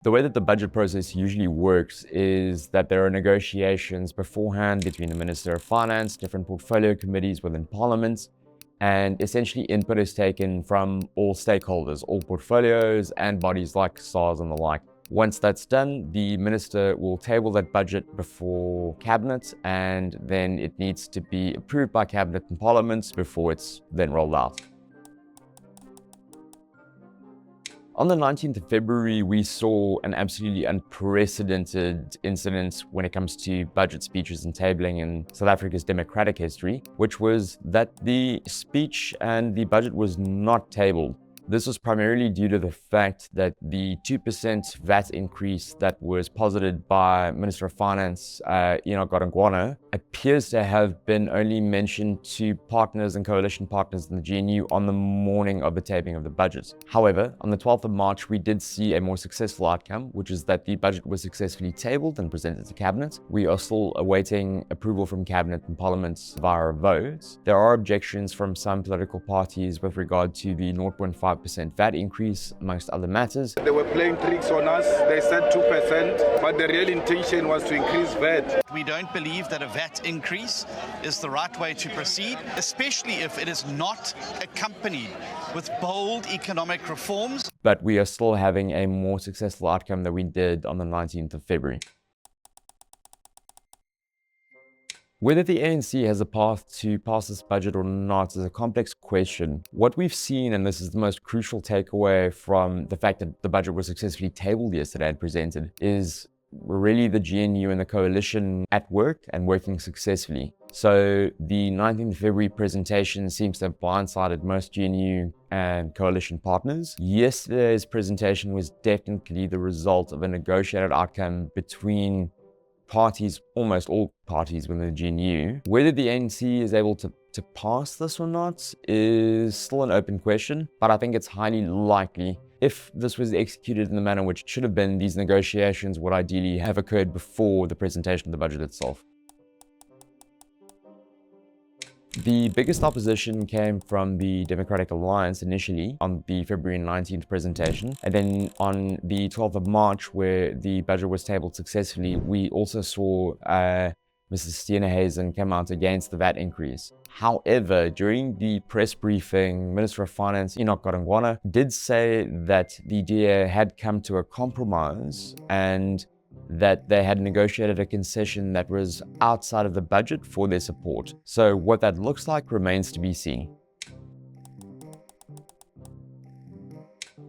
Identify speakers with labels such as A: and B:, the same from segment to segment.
A: The way that the budget process usually works is that there are negotiations beforehand between the Minister of Finance, different portfolio committees within Parliament, and essentially input is taken from all stakeholders, all portfolios and bodies like SARS and the like. Once that's done, the minister will table that budget before cabinet, and then it needs to be approved by cabinet and parliament before it's then rolled out. On the 19th of February, we saw an absolutely unprecedented incident when it comes to budget speeches and tabling in South Africa's democratic history, which was that the speech and the budget was not tabled. This was primarily due to the fact that the 2% VAT increase that was posited by Minister of Finance, Emilie, appears to have been only mentioned to partners and coalition partners in the GNU on the morning of the tabling of the budget. However, on the 12th of March, we did see a more successful outcome, which is that the budget was successfully tabled and presented to Cabinet. We are still awaiting approval from Cabinet and Parliament via a vote. There are objections from some political parties with regard to the 0.5% VAT increase, amongst other matters.
B: They were playing tricks on us. They said 2%, but the real intention was to increase VAT.
C: We don't believe that a VAT increase is the right way to proceed, especially if it is not accompanied with bold economic reforms.
A: But we are still having a more successful outcome than we did on the 19th of February. Whether the ANC has a path to pass this budget or not is a complex question. What we've seen, and this is the most crucial takeaway from the fact that the budget was successfully tabled yesterday and presented, is really the GNU and the coalition at work and working successfully. So the 19th of February presentation seems to have blindsided most GNU and coalition partners. Yesterday's presentation was definitely the result of a negotiated outcome between parties, almost all parties within the GNU. Whether the ANC is able to pass this or not is still an open question, but I think it's highly likely. If this was executed in the manner which it should have been, these negotiations would ideally have occurred before the presentation of the budget itself. The biggest opposition came from the Democratic Alliance initially on the February 19th presentation. And then on the 12th of March, where the budget was tabled successfully, we also saw Mrs. Steenhuisen come out against the VAT increase. However, during the press briefing, Minister of Finance, Emilie, did say that the DA had come to a compromise and that they had negotiated a concession that was outside of the budget for their support. So what that looks like remains to be seen.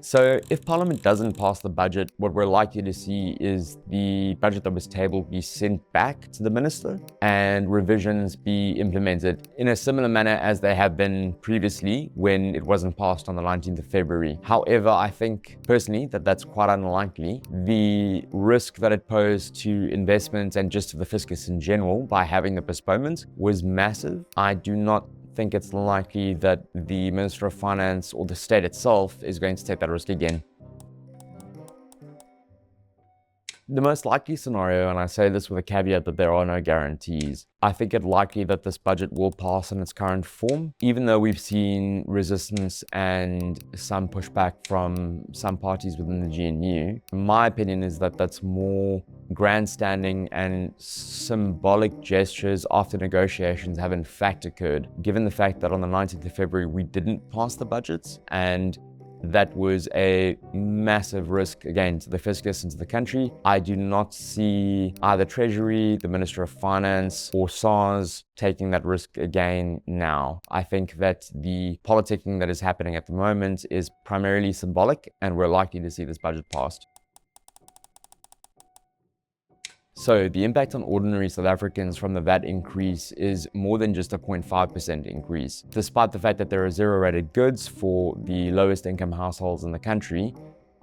A: So if Parliament doesn't pass the budget, what we're likely to see is the budget that was tabled be sent back to the minister and revisions be implemented in a similar manner as they have been previously when it wasn't passed on the 19th of February. However, I think personally that that's quite unlikely. The risk that it posed to investment and just to the fiscus in general by having the postponement was massive. I do not think it's likely that the Minister of Finance or the state itself is going to take that risk again. The most likely scenario, and I say this with a caveat that there are no guarantees, I think it likely that this budget will pass in its current form, even though we've seen resistance and some pushback from some parties within the GNU. My opinion is that that's more grandstanding and symbolic gestures after negotiations have in fact occurred, given the fact that on the 19th of February we didn't pass the budgets, and that was a massive risk, again, to the fiscus and to the country. I do not see either Treasury, the Minister of Finance, or SARS taking that risk again now. I think that the politicking that is happening at the moment is primarily symbolic, and we're likely to see this budget passed. So the impact on ordinary South Africans from the VAT increase is more than just a 0.5% increase. Despite the fact that there are zero-rated goods for the lowest income households in the country,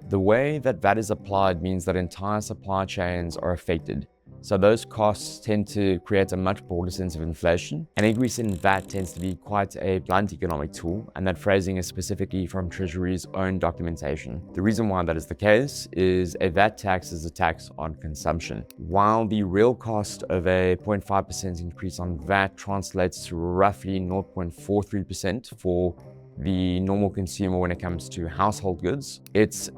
A: the way that VAT is applied means that entire supply chains are affected. So those costs tend to create a much broader sense of inflation. An increase in VAT tends to be quite a blunt economic tool, and that phrasing is specifically from Treasury's own documentation. The reason why that is the case is a VAT tax is a tax on consumption. While the real cost of a 0.5% increase on VAT translates to roughly 0.43% for the normal consumer when it comes to household goods, it's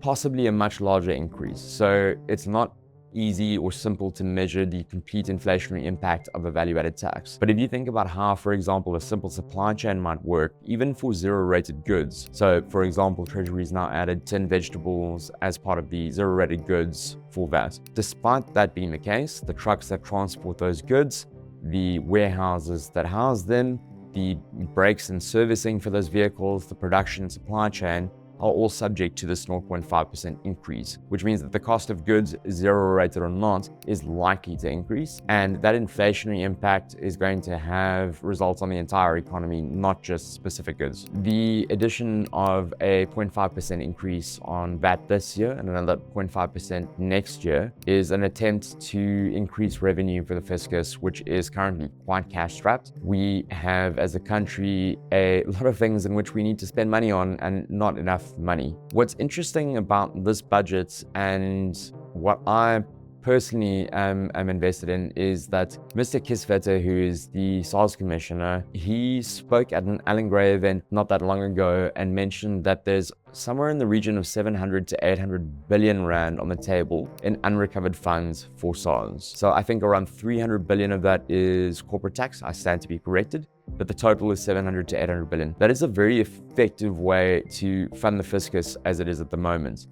A: possibly a much larger increase. So it's not easy or simple to measure the complete inflationary impact of a value-added tax. But if you think about how, for example, a simple supply chain might work, even for zero-rated goods. So, for example, Treasury's now added 10 vegetables as part of the zero-rated goods for VAT. Despite that being the case, the trucks that transport those goods, the warehouses that house them, the brakes and servicing for those vehicles, the production and supply chain, are all subject to this 0.5% increase, which means that the cost of goods, zero rated or not, is likely to increase. And that inflationary impact is going to have results on the entire economy, not just specific goods. The addition of a 0.5% increase on VAT this year and another 0.5% next year is an attempt to increase revenue for the fiscus, which is currently quite cash strapped. We have, as a country, a lot of things in which we need to spend money on and not enough money. What's interesting about this budget and what I personally am invested in is that Mr. Chiswo, who is the SARS commissioner, he spoke at an Alan Gray event not that long ago and mentioned that there's somewhere in the region of 700 to 800 billion rand on the table in unrecovered funds for SARS. So I think around 300 billion of that is corporate tax. I stand to be corrected, but the total is 700 to 800 billion. That is a very effective way to fund the fiscus as it is at the moment.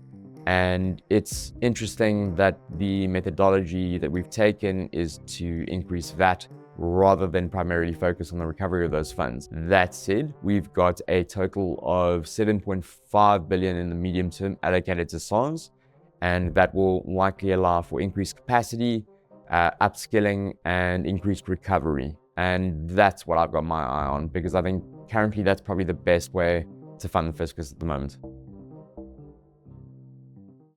A: And it's interesting that the methodology that we've taken is to increase VAT rather than primarily focus on the recovery of those funds. That said, we've got a total of 7.5 billion in the medium term allocated to SARS, and that will likely allow for increased capacity, upskilling, and increased recovery. And that's what I've got my eye on, because I think currently that's probably the best way to fund the fiscus at the moment.